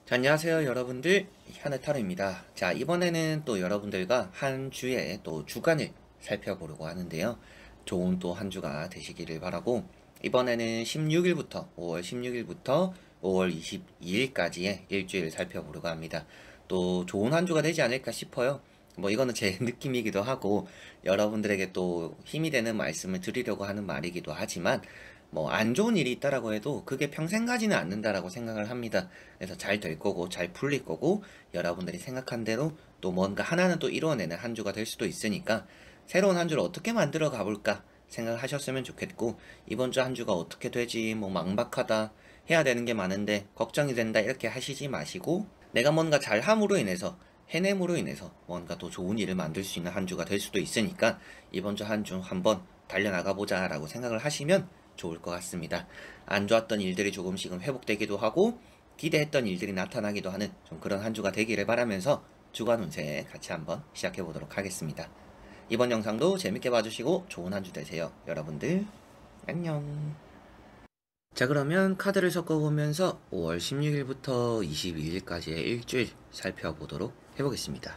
자, 안녕하세요 여러분들, 현해타로입니다. 자, 이번에는 또 여러분들과 한 주의 또 주간을 살펴보려고 하는데요. 좋은 또 한 주가 되시기를 바라고, 이번에는 16일부터 5월 16일부터 5월 22일까지의 일주일을 살펴보려고 합니다. 또 좋은 한 주가 되지 않을까 싶어요. 뭐 이거는 제 느낌이기도 하고, 여러분들에게 또 힘이 되는 말씀을 드리려고 하는 말이기도 하지만, 뭐 안 좋은 일이 있다라고 해도 그게 평생 가지는 않는다라고 생각을 합니다. 그래서 잘 될 거고 잘 풀릴 거고, 여러분들이 생각한 대로 또 뭔가 하나는 또 이루어내는 한 주가 될 수도 있으니까, 새로운 한 주를 어떻게 만들어 가볼까 생각을 하셨으면 좋겠고, 이번 주 한 주가 어떻게 되지, 뭐 막막하다, 해야 되는 게 많은데 걱정이 된다, 이렇게 하시지 마시고, 내가 뭔가 잘함으로 인해서, 해냄으로 인해서 뭔가 또 좋은 일을 만들 수 있는 한 주가 될 수도 있으니까, 이번 주 한 주 한번 달려나가 보자 라고 생각을 하시면 좋을 것 같습니다. 안 좋았던 일들이 조금씩은 회복되기도 하고, 기대했던 일들이 나타나기도 하는 좀 그런 한 주가 되기를 바라면서, 주간 운세 같이 한번 시작해 보도록 하겠습니다. 이번 영상도 재밌게 봐주시고 좋은 한 주 되세요. 여러분들 안녕. 자, 그러면 카드를 섞어보면서 5월 16일부터 22일까지의 일주일 살펴보도록 해보겠습니다.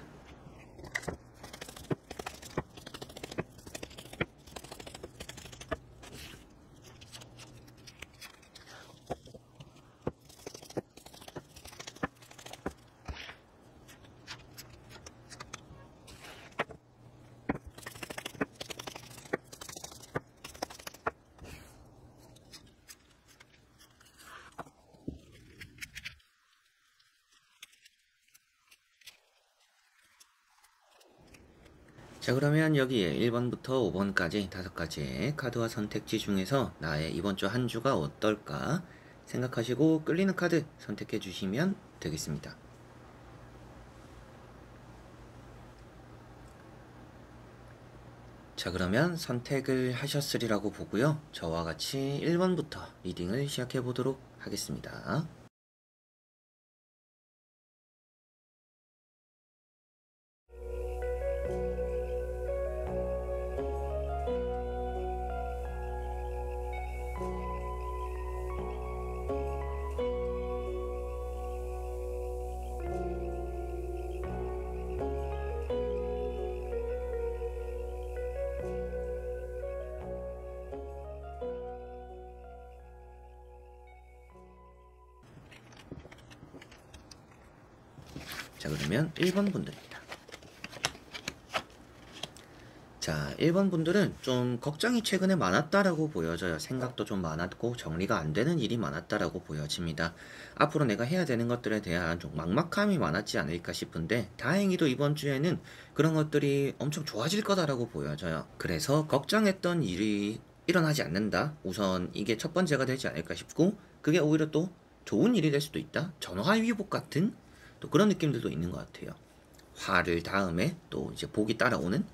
자, 그러면 여기에 1번부터 5번까지 5가지의 카드와 선택지 중에서 나의 이번 주 한 주가 어떨까 생각하시고 끌리는 카드 선택해 주시면 되겠습니다. 자, 그러면 선택을 하셨으리라고 보고요. 저와 같이 1번부터 리딩을 시작해 보도록 하겠습니다. 자, 그러면 1번 분들입니다. 자, 1번 분들은 좀 걱정이 최근에 많았다라고 보여져요. 생각도 좀 많았고 정리가 안 되는 일이 많았다라고 보여집니다. 앞으로 내가 해야 되는 것들에 대한 좀 막막함이 많았지 않을까 싶은데, 다행히도 이번 주에는 그런 것들이 엄청 좋아질 거다라고 보여져요. 그래서 걱정했던 일이 일어나지 않는다, 우선 이게 첫 번째가 되지 않을까 싶고, 그게 오히려 또 좋은 일이 될 수도 있다, 전화위복 같은 또 그런 느낌들도 있는 것 같아요. 화를 다음에 또 이제 복이 따라오는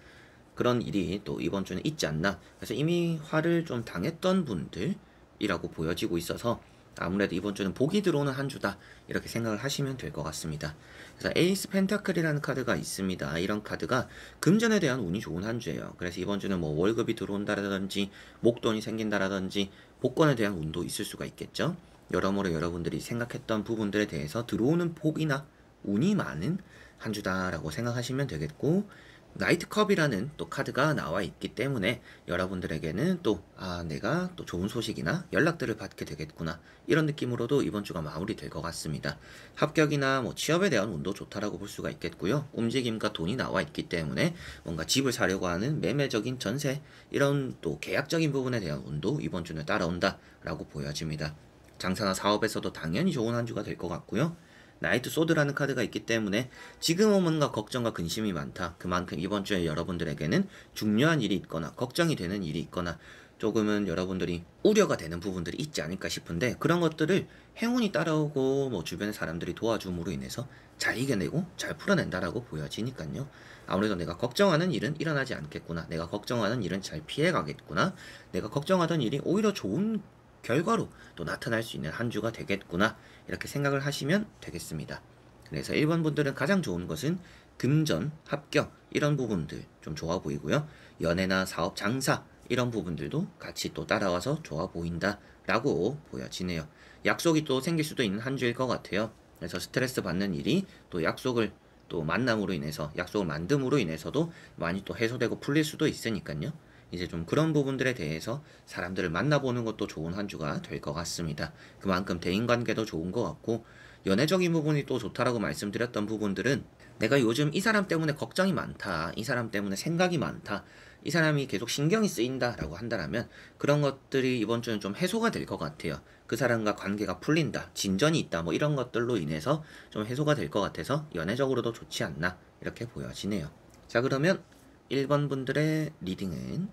그런 일이 또 이번 주는 있지 않나. 그래서 이미 화를 좀 당했던 분들이라고 보여지고 있어서, 아무래도 이번 주는 복이 들어오는 한 주다, 이렇게 생각을 하시면 될 것 같습니다. 그래서 에이스 펜타클이라는 카드가 있습니다. 이런 카드가 금전에 대한 운이 좋은 한 주예요. 그래서 이번 주는 뭐 월급이 들어온다라든지 목돈이 생긴다라든지 복권에 대한 운도 있을 수가 있겠죠. 여러모로 여러분들이 생각했던 부분들에 대해서 들어오는 복이나 운이 많은 한 주다라고 생각하시면 되겠고, 나이트컵이라는 또 카드가 나와 있기 때문에 여러분들에게는 또 내가 또 좋은 소식이나 연락들을 받게 되겠구나, 이런 느낌으로도 이번 주가 마무리될 것 같습니다. 합격이나 뭐 취업에 대한 운도 좋다라고 볼 수가 있겠고요. 움직임과 돈이 나와 있기 때문에 뭔가 집을 사려고 하는 매매적인 전세, 이런 또 계약적인 부분에 대한 운도 이번 주는 따라온다라고 보여집니다. 장사나 사업에서도 당연히 좋은 한 주가 될 것 같고요. 나이트 소드라는 카드가 있기 때문에 지금은 뭔가 걱정과 근심이 많다, 그만큼 이번 주에 여러분들에게는 중요한 일이 있거나 걱정이 되는 일이 있거나 조금은 여러분들이 우려가 되는 부분들이 있지 않을까 싶은데, 그런 것들을 행운이 따라오고 뭐 주변의 사람들이 도와줌으로 인해서 잘 이겨내고 잘 풀어낸다라고 보여지니까요. 아무래도 내가 걱정하는 일은 일어나지 않겠구나, 내가 걱정하는 일은 잘 피해가겠구나, 내가 걱정하던 일이 오히려 좋은 결과로 또 나타날 수 있는 한 주가 되겠구나, 이렇게 생각을 하시면 되겠습니다. 그래서 1번 분들은 가장 좋은 것은 금전, 합격, 이런 부분들 좀 좋아 보이고요. 연애나 사업, 장사, 이런 부분들도 같이 또 따라와서 좋아 보인다 라고 보여지네요. 약속이 또 생길 수도 있는 한 주일 것 같아요. 그래서 스트레스 받는 일이 또 약속을 또 만남으로 인해서 약속을 만듦으로 인해서도 많이 또 해소되고 풀릴 수도 있으니까요. 이제 좀 그런 부분들에 대해서 사람들을 만나보는 것도 좋은 한 주가 될 것 같습니다. 그만큼 대인관계도 좋은 것 같고 연애적인 부분이 또 좋다라고 말씀드렸던 부분들은 내가 요즘 이 사람 때문에 걱정이 많다, 이 사람 때문에 생각이 많다, 이 사람이 계속 신경이 쓰인다라고 한다면 그런 것들이 이번 주는 좀 해소가 될 것 같아요. 그 사람과 관계가 풀린다, 진전이 있다, 뭐 이런 것들로 인해서 좀 해소가 될 것 같아서 연애적으로도 좋지 않나 이렇게 보여지네요. 자, 그러면 1번 분들의 리딩은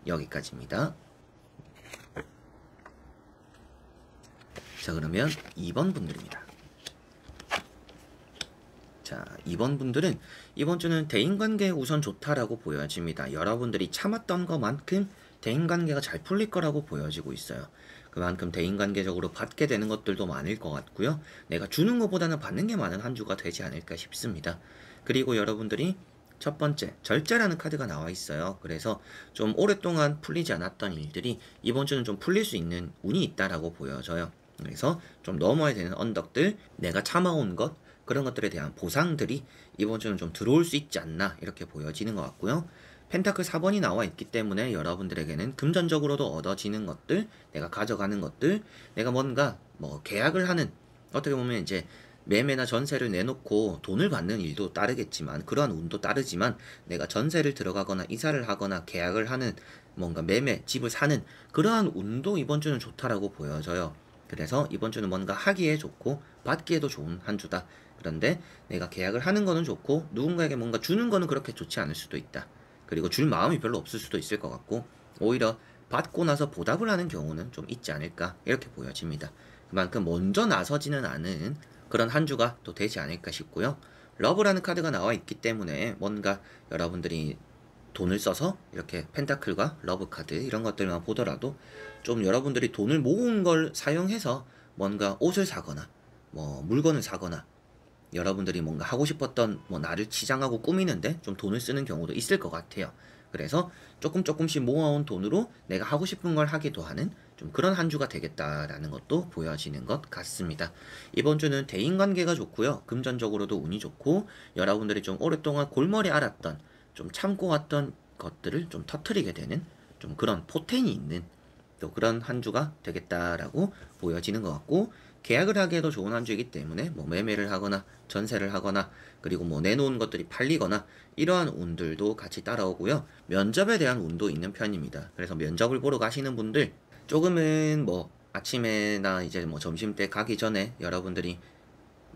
여기까지입니다. 자, 그러면 2번 분들입니다. 자, 2번 분들은 이번 주는 대인관계 우선 좋다라고 보여집니다. 여러분들이 참았던 것만큼 대인관계가 잘 풀릴 거라고 보여지고 있어요. 그만큼 대인관계적으로 받게 되는 것들도 많을 것 같고요. 내가 주는 것보다는 받는 게 많은 한 주가 되지 않을까 싶습니다. 그리고 여러분들이 첫 번째, 절제라는 카드가 나와 있어요. 그래서 좀 오랫동안 풀리지 않았던 일들이 이번 주는 좀 풀릴 수 있는 운이 있다라고 보여져요. 그래서 좀 넘어야 되는 언덕들, 내가 참아온 것, 그런 것들에 대한 보상들이 이번 주는 좀 들어올 수 있지 않나 이렇게 보여지는 것 같고요. 펜타클 4번이 나와 있기 때문에 여러분들에게는 금전적으로도 얻어지는 것들, 내가 가져가는 것들, 내가 뭔가 뭐 계약을 하는, 어떻게 보면 이제 매매나 전세를 내놓고 돈을 받는 일도 따르겠지만, 그러한 운도 따르지만, 내가 전세를 들어가거나 이사를 하거나 계약을 하는 뭔가 매매, 집을 사는 그러한 운도 이번 주는 좋다라고 보여져요. 그래서 이번 주는 뭔가 하기에 좋고 받기에도 좋은 한 주다. 그런데 내가 계약을 하는 거는 좋고 누군가에게 뭔가 주는 거는 그렇게 좋지 않을 수도 있다. 그리고 줄 마음이 별로 없을 수도 있을 것 같고 오히려 받고 나서 보답을 하는 경우는 좀 있지 않을까 이렇게 보여집니다. 그만큼 먼저 나서지는 않은 그런 한 주가 또 되지 않을까 싶고요. 러브라는 카드가 나와 있기 때문에 뭔가 여러분들이 돈을 써서 이렇게 펜타클과 러브 카드 이런 것들만 보더라도 좀 여러분들이 돈을 모은 걸 사용해서 뭔가 옷을 사거나 뭐 물건을 사거나 여러분들이 뭔가 하고 싶었던 뭐 나를 치장하고 꾸미는데 좀 돈을 쓰는 경우도 있을 것 같아요. 그래서 조금씩 모아온 돈으로 내가 하고 싶은 걸 하기도 하는 좀 그런 한 주가 되겠다라는 것도 보여지는 것 같습니다. 이번 주는 대인관계가 좋고요. 금전적으로도 운이 좋고 여러분들이 좀 오랫동안 골머리 앓았던 좀 참고 왔던 것들을 좀 터트리게 되는 좀 그런 포텐이 있는 또 그런 한 주가 되겠다라고 보여지는 것 같고 계약을 하기에도 좋은 한 주이기 때문에 뭐 매매를 하거나 전세를 하거나 그리고 뭐 내놓은 것들이 팔리거나 이러한 운들도 같이 따라오고요. 면접에 대한 운도 있는 편입니다. 그래서 면접을 보러 가시는 분들 조금은 뭐 아침에나 이제 뭐 점심때 가기 전에 여러분들이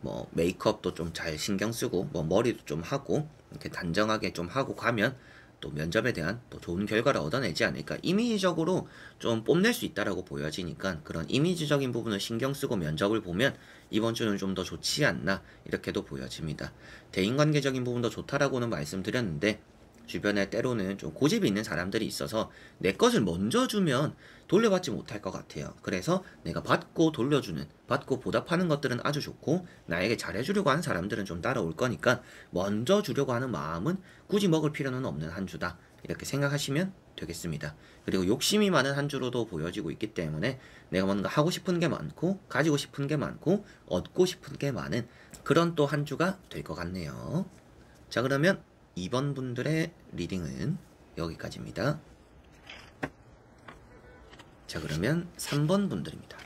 뭐 메이크업도 좀 잘 신경 쓰고 뭐 머리도 좀 하고 이렇게 단정하게 좀 하고 가면 또 면접에 대한 또 좋은 결과를 얻어내지 않을까. 이미지적으로 좀 뽐낼 수 있다라고 보여지니까 그런 이미지적인 부분을 신경 쓰고 면접을 보면 이번 주는 좀 더 좋지 않나 이렇게도 보여집니다. 대인관계적인 부분도 좋다라고는 말씀드렸는데 주변에 때로는 좀 고집이 있는 사람들이 있어서 내 것을 먼저 주면 돌려받지 못할 것 같아요. 그래서 내가 받고 돌려주는, 받고 보답하는 것들은 아주 좋고 나에게 잘해주려고 하는 사람들은 좀 따라올 거니까 먼저 주려고 하는 마음은 굳이 먹을 필요는 없는 한 주다. 이렇게 생각하시면 되겠습니다. 그리고 욕심이 많은 한 주로도 보여지고 있기 때문에 내가 뭔가 하고 싶은 게 많고 가지고 싶은 게 많고 얻고 싶은 게 많은 그런 또 한 주가 될 것 같네요. 자, 그러면 2번 분들의 리딩은 여기까지입니다. 자, 그러면 3번 분들입니다.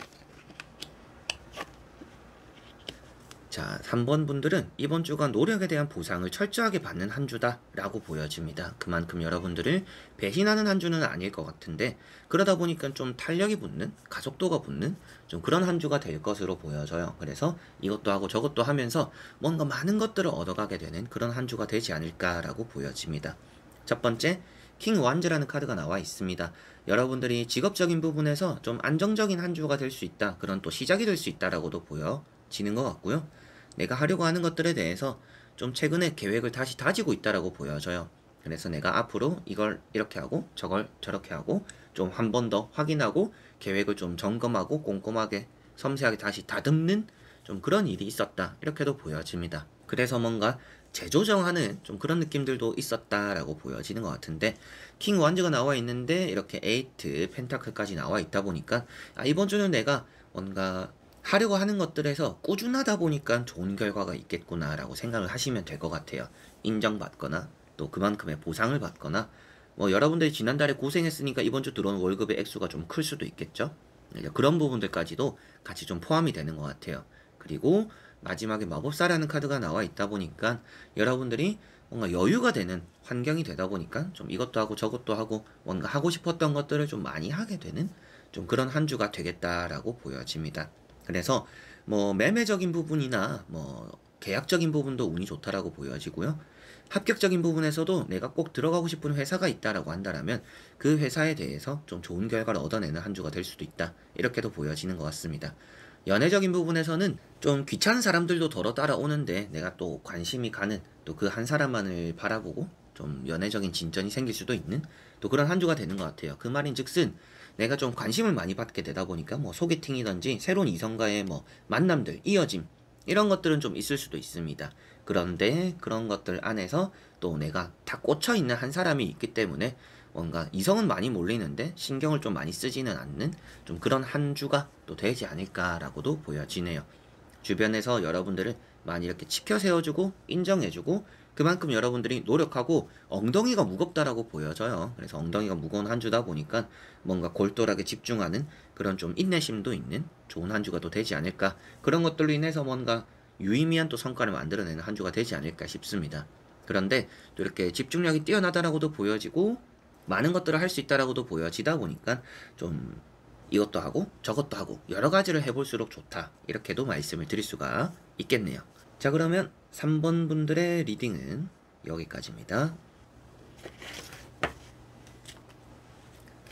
자, 3번 분들은 이번 주가 노력에 대한 보상을 철저하게 받는 한 주다 라고 보여집니다. 그만큼 여러분들을 배신하는 한 주는 아닐 것 같은데 그러다 보니까 좀 탄력이 붙는, 가속도가 붙는 좀 그런 한 주가 될 것으로 보여져요. 그래서 이것도 하고 저것도 하면서 뭔가 많은 것들을 얻어가게 되는 그런 한 주가 되지 않을까라고 보여집니다. 첫 번째, 킹 완즈라는 카드가 나와 있습니다. 여러분들이 직업적인 부분에서 좀 안정적인 한 주가 될 수 있다. 그런 또 시작이 될 수 있다라고도 보여지는 것 같고요. 내가 하려고 하는 것들에 대해서 좀 최근에 계획을 다시 다지고 있다라고 보여져요. 그래서 내가 앞으로 이걸 이렇게 하고 저걸 저렇게 하고 좀 한 번 더 확인하고 계획을 좀 점검하고 꼼꼼하게 섬세하게 다시 다듬는 좀 그런 일이 있었다. 이렇게도 보여집니다. 그래서 뭔가 재조정하는 좀 그런 느낌들도 있었다라고 보여지는 것 같은데 킹 완즈가 나와 있는데 이렇게 에이트 펜타클까지 나와 있다 보니까 이번 주는 내가 뭔가 하려고 하는 것들에서 꾸준하다 보니까 좋은 결과가 있겠구나라고 생각을 하시면 될 것 같아요. 인정받거나 또 그만큼의 보상을 받거나 뭐 여러분들이 지난달에 고생했으니까 이번 주 들어온 월급의 액수가 좀 클 수도 있겠죠. 그런 부분들까지도 같이 좀 포함이 되는 것 같아요. 그리고 마지막에 마법사라는 카드가 나와 있다 보니까 여러분들이 뭔가 여유가 되는 환경이 되다 보니까 좀 이것도 하고 저것도 하고 뭔가 하고 싶었던 것들을 좀 많이 하게 되는 좀 그런 한 주가 되겠다라고 보여집니다. 그래서 뭐 매매적인 부분이나 뭐 계약적인 부분도 운이 좋다라고 보여지고요. 합격적인 부분에서도 내가 꼭 들어가고 싶은 회사가 있다라고 한다면 그 회사에 대해서 좀 좋은 결과를 얻어내는 한 주가 될 수도 있다. 이렇게도 보여지는 것 같습니다. 연애적인 부분에서는 좀 귀찮은 사람들도 덜어 따라오는데 내가 또 관심이 가는 또 그 한 사람만을 바라보고 좀 연애적인 진전이 생길 수도 있는 또 그런 한 주가 되는 것 같아요. 그 말인 즉슨 내가 좀 관심을 많이 받게 되다 보니까 뭐 소개팅이든지 새로운 이성과의 뭐 만남들, 이어짐 이런 것들은 좀 있을 수도 있습니다. 그런데 그런 것들 안에서 또 내가 다 꽂혀 있는 한 사람이 있기 때문에 뭔가 이성은 많이 몰리는데 신경을 좀 많이 쓰지는 않는 좀 그런 한 주가 또 되지 않을까라고도 보여지네요. 주변에서 여러분들을 많이 이렇게 치켜 세워주고 인정해주고 그만큼 여러분들이 노력하고 엉덩이가 무겁다라고 보여져요. 그래서 엉덩이가 무거운 한 주다 보니까 뭔가 골똘하게 집중하는 그런 좀 인내심도 있는 좋은 한 주가 또 되지 않을까. 그런 것들로 인해서 뭔가 유의미한 또 성과를 만들어내는 한 주가 되지 않을까 싶습니다. 그런데 또 이렇게 집중력이 뛰어나다라고도 보여지고 많은 것들을 할 수 있다라고도 보여지다 보니까 좀 이것도 하고 저것도 하고 여러 가지를 해볼수록 좋다. 이렇게도 말씀을 드릴 수가 있겠네요. 자, 그러면 3번 분들의 리딩은 여기까지입니다.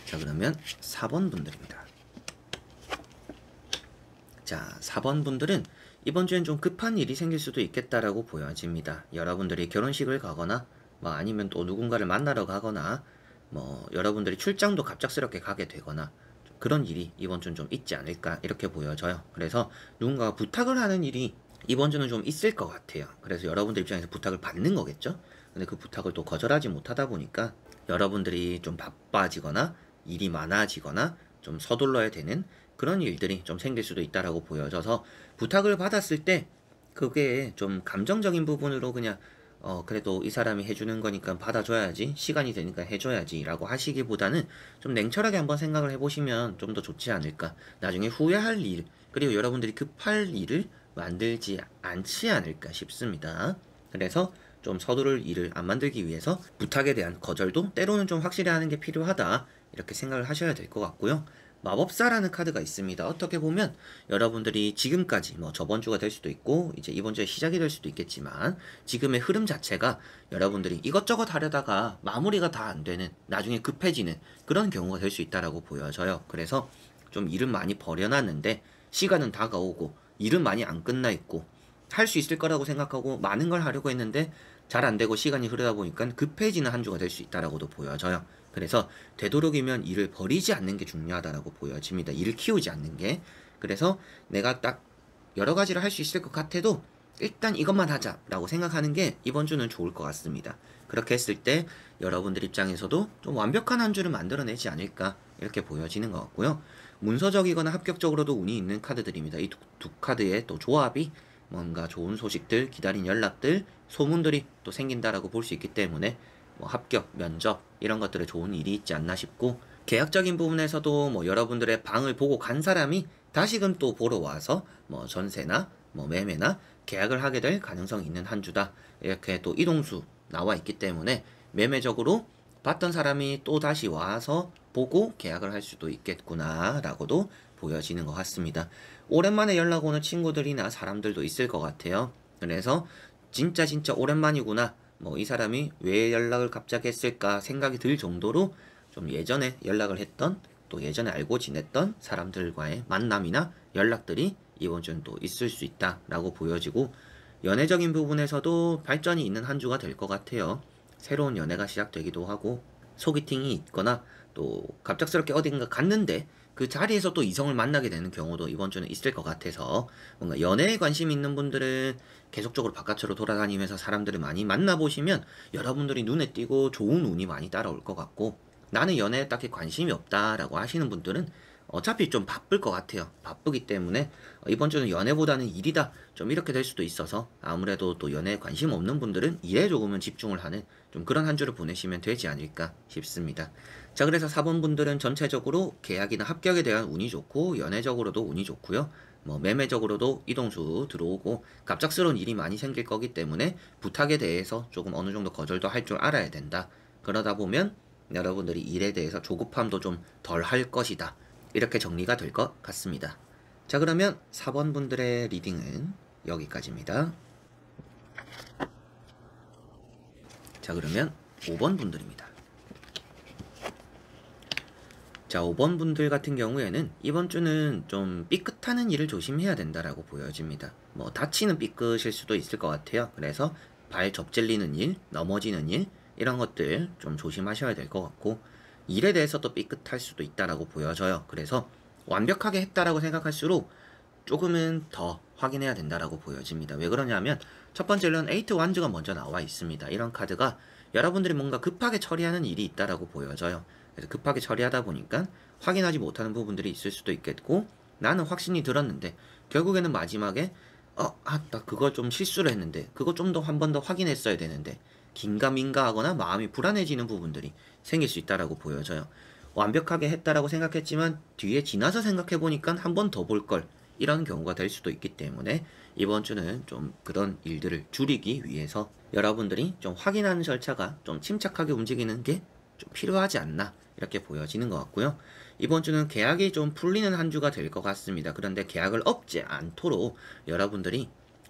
자, 그러면 4번 분들입니다. 자, 4번 분들은 이번 주엔 좀 급한 일이 생길 수도 있겠다라고 보여집니다. 여러분들이 결혼식을 가거나 뭐 아니면 또 누군가를 만나러 가거나 뭐 여러분들이 출장도 갑작스럽게 가게 되거나 그런 일이 이번 주는 좀 있지 않을까 이렇게 보여져요. 그래서 누군가가 부탁을 하는 일이 이번 주는 좀 있을 것 같아요. 그래서 여러분들 입장에서 부탁을 받는 거겠죠. 근데 그 부탁을 또 거절하지 못하다 보니까 여러분들이 좀 바빠지거나 일이 많아지거나 좀 서둘러야 되는 그런 일들이 좀 생길 수도 있다라고 보여져서 부탁을 받았을 때 그게 좀 감정적인 부분으로 그냥 그래도 이 사람이 해주는 거니까 받아줘야지 시간이 되니까 해줘야지 라고 하시기보다는 좀 냉철하게 한번 생각을 해보시면 좀 더 좋지 않을까. 나중에 후회할 일 그리고 여러분들이 급할 일을 만들지 않지 않을까 싶습니다. 그래서 좀 서두를 일을 안 만들기 위해서 부탁에 대한 거절도 때로는 좀 확실히 하는 게 필요하다 이렇게 생각을 하셔야 될 것 같고요. 마법사라는 카드가 있습니다. 어떻게 보면 여러분들이 지금까지 뭐 저번 주가 될 수도 있고 이제 이번 주에 시작이 될 수도 있겠지만 지금의 흐름 자체가 여러분들이 이것저것 하려다가 마무리가 다 안 되는 나중에 급해지는 그런 경우가 될 수 있다라고 보여져요. 그래서 좀 일은 많이 벌여놨는데 시간은 다가오고 일은 많이 안 끝나 있고 할 수 있을 거라고 생각하고 많은 걸 하려고 했는데 잘 안 되고 시간이 흐르다 보니까 급해지는 한 주가 될 수 있다라고도 보여져요. 그래서 되도록이면 일을 버리지 않는 게 중요하다라고 보여집니다. 일을 키우지 않는 게. 그래서 내가 딱 여러 가지를 할 수 있을 것 같아도 일단 이것만 하자라고 생각하는 게 이번 주는 좋을 것 같습니다. 그렇게 했을 때 여러분들 입장에서도 좀 완벽한 한 주를 만들어내지 않을까 이렇게 보여지는 것 같고요. 문서적이거나 합격적으로도 운이 있는 카드들입니다. 이 두 카드의 또 조합이 뭔가 좋은 소식들, 기다린 연락들, 소문들이 또 생긴다라고 볼 수 있기 때문에 뭐 합격, 면접 이런 것들에 좋은 일이 있지 않나 싶고 계약적인 부분에서도 뭐 여러분들의 방을 보고 간 사람이 다시금 또 보러 와서 뭐 전세나 뭐 매매나 계약을 하게 될 가능성이 있는 한 주다. 이렇게 또 이동수 나와 있기 때문에 매매적으로 봤던 사람이 또 다시 와서 보고 계약을 할 수도 있겠구나 라고도 보여지는 것 같습니다. 오랜만에 연락 오는 친구들이나 사람들도 있을 것 같아요. 그래서 진짜 오랜만이구나. 뭐 이 사람이 왜 연락을 갑자기 했을까 생각이 들 정도로 좀 예전에 연락을 했던 또 예전에 알고 지냈던 사람들과의 만남이나 연락들이 이번 주는 또 있을 수 있다라고 보여지고 연애적인 부분에서도 발전이 있는 한 주가 될 것 같아요. 새로운 연애가 시작되기도 하고 소개팅이 있거나 또 갑작스럽게 어딘가 갔는데 그 자리에서 또 이성을 만나게 되는 경우도 이번 주는 있을 것 같아서 뭔가 연애에 관심 있는 분들은 계속적으로 바깥으로 돌아다니면서 사람들을 많이 만나보시면 여러분들이 눈에 띄고 좋은 운이 많이 따라올 것 같고 나는 연애에 딱히 관심이 없다라고 하시는 분들은 어차피 좀 바쁠 것 같아요. 바쁘기 때문에 이번 주는 연애보다는 일이다 좀 이렇게 될 수도 있어서 아무래도 또 연애에 관심 없는 분들은 일에 조금은 집중을 하는 좀 그런 한 주를 보내시면 되지 않을까 싶습니다. 자, 그래서 4번 분들은 전체적으로 계약이나 합격에 대한 운이 좋고 연애적으로도 운이 좋고요. 뭐 매매적으로도 이동수 들어오고 갑작스러운 일이 많이 생길 거기 때문에 부탁에 대해서 조금 어느 정도 거절도 할 줄 알아야 된다. 그러다 보면 여러분들이 일에 대해서 조급함도 좀 덜 할 것이다. 이렇게 정리가 될 것 같습니다. 자, 그러면 4번 분들의 리딩은 여기까지입니다. 자, 그러면 5번 분들입니다. 자, 5번 분들 같은 경우에는 이번 주는 좀 삐끗하는 일을 조심해야 된다라고 보여집니다. 뭐 다치는 삐끗일 수도 있을 것 같아요. 그래서 발 접질리는 일, 넘어지는 일 이런 것들 좀 조심하셔야 될 것 같고 일에 대해서도 삐끗할 수도 있다라고 보여져요. 그래서 완벽하게 했다라고 생각할수록 조금은 더 확인해야 된다라고 보여집니다. 왜 그러냐면 첫 번째로는 에이트 완즈가 먼저 나와 있습니다. 이런 카드가 여러분들이 뭔가 급하게 처리하는 일이 있다라고 보여져요. 그래서 급하게 처리하다 보니까 확인하지 못하는 부분들이 있을 수도 있겠고 나는 확신이 들었는데 결국에는 마지막에 나 그거 좀 실수를 했는데 그거 좀 더 한 번 더 확인했어야 되는데 긴가민가 하거나 마음이 불안해지는 부분들이 생길 수 있다라고 보여져요. 완벽하게 했다라고 생각했지만 뒤에 지나서 생각해보니까 한 번 더 볼 걸 이런 경우가 될 수도 있기 때문에 이번 주는 좀 그런 일들을 줄이기 위해서 여러분들이 좀 확인하는 절차가 좀 침착하게 움직이는 게 좀 필요하지 않나 이렇게 보여지는 것 같고요. 이번 주는 계약이 좀 풀리는 한 주가 될 것 같습니다. 그런데 계약을 업지 않도록 여러분들이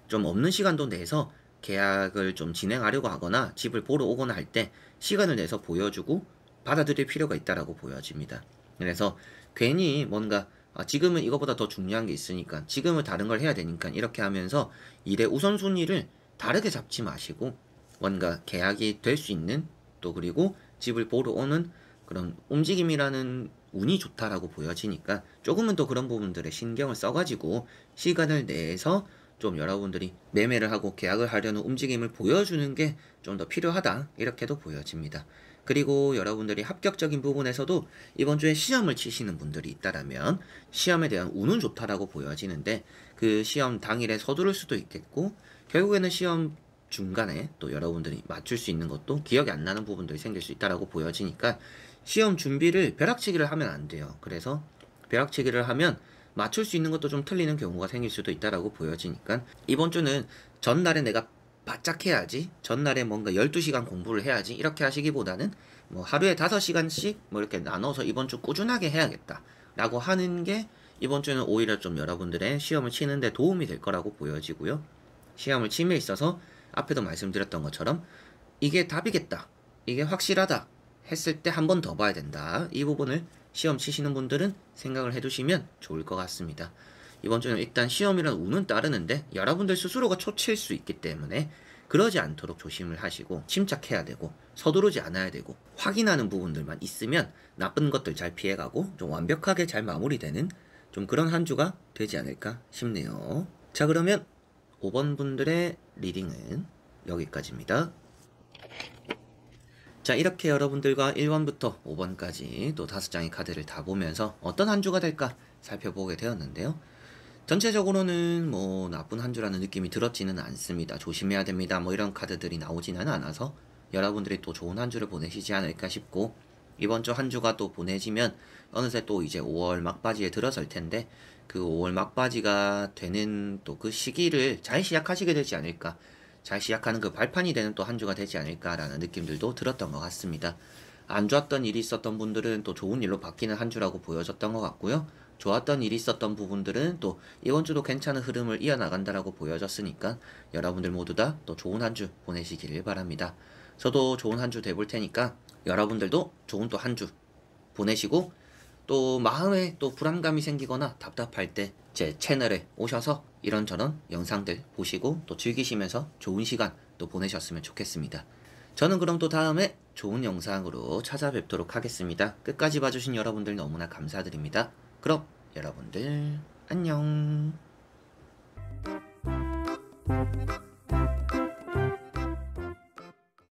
좀 없는 시간도 내서 계약을 좀 진행하려고 하거나 집을 보러 오거나 할 때 시간을 내서 보여주고 받아들일 필요가 있다라고 보여집니다. 그래서 괜히 뭔가 지금은 이거보다 더 중요한 게 있으니까 지금은 다른 걸 해야 되니까 이렇게 하면서 일의 우선순위를 다르게 잡지 마시고 뭔가 계약이 될 수 있는 또 그리고 집을 보러 오는 그런 움직임이라는 운이 좋다라고 보여지니까 조금은 더 그런 부분들에 신경을 써가지고 시간을 내서 좀 여러분들이 매매를 하고 계약을 하려는 움직임을 보여주는 게 좀 더 필요하다 이렇게도 보여집니다. 그리고 여러분들이 합격적인 부분에서도 이번 주에 시험을 치시는 분들이 있다라면 시험에 대한 운은 좋다라고 보여지는데 그 시험 당일에 서두를 수도 있겠고 결국에는 시험 중간에 또 여러분들이 맞출 수 있는 것도 기억이 안 나는 부분들이 생길 수 있다라고 보여지니까 시험 준비를 벼락치기를 하면 안 돼요. 그래서 벼락치기를 하면 맞출 수 있는 것도 좀 틀리는 경우가 생길 수도 있다라고 보여지니까 이번 주는 전날에 내가 바짝 해야지 전날에 뭔가 12시간 공부를 해야지 이렇게 하시기보다는 뭐 하루에 5시간씩 뭐 이렇게 나눠서 이번 주 꾸준하게 해야겠다 라고 하는 게 이번 주는 오히려 좀 여러분들의 시험을 치는데 도움이 될 거라고 보여지고요. 시험을 침에 있어서 앞에도 말씀드렸던 것처럼 이게 답이겠다 이게 확실하다 했을 때 한 번 더 봐야 된다. 이 부분을 시험 치시는 분들은 생각을 해두시면 좋을 것 같습니다. 이번 주는 일단 시험이란 운은 따르는데 여러분들 스스로가 초칠 수 있기 때문에 그러지 않도록 조심을 하시고 침착해야 되고 서두르지 않아야 되고 확인하는 부분들만 있으면 나쁜 것들 잘 피해가고 좀 완벽하게 잘 마무리되는 좀 그런 한 주가 되지 않을까 싶네요. 자, 그러면 5번 분들의 리딩은 여기까지입니다. 자, 이렇게 여러분들과 1번부터 5번까지 또 5장의 카드를 다 보면서 어떤 한 주가 될까 살펴보게 되었는데요. 전체적으로는 뭐 나쁜 한 주라는 느낌이 들었지는 않습니다. 조심해야 됩니다. 뭐 이런 카드들이 나오지는 않아서 여러분들이 또 좋은 한 주를 보내시지 않을까 싶고 이번 주 한 주가 또 보내지면 어느새 또 이제 5월 막바지에 들어설 텐데 그 5월 막바지가 되는 또 그 시기를 잘 시작하시게 되지 않을까 잘 시작하는 그 발판이 되는 또 한 주가 되지 않을까라는 느낌들도 들었던 것 같습니다. 안 좋았던 일이 있었던 분들은 또 좋은 일로 바뀌는 한 주라고 보여졌던 것 같고요. 좋았던 일이 있었던 부분들은 또 이번 주도 괜찮은 흐름을 이어나간다라고 보여졌으니까 여러분들 모두 다 또 좋은 한 주 보내시기를 바랍니다. 저도 좋은 한 주 돼볼 테니까 여러분들도 좋은 또 한 주 보내시고 또 마음에 또 불안감이 생기거나 답답할 때 제 채널에 오셔서 이런저런 영상들 보시고 또 즐기시면서 좋은 시간 또 보내셨으면 좋겠습니다. 저는 그럼 또 다음에 좋은 영상으로 찾아뵙도록 하겠습니다. 끝까지 봐주신 여러분들 너무나 감사드립니다. 그럼 여러분들 안녕.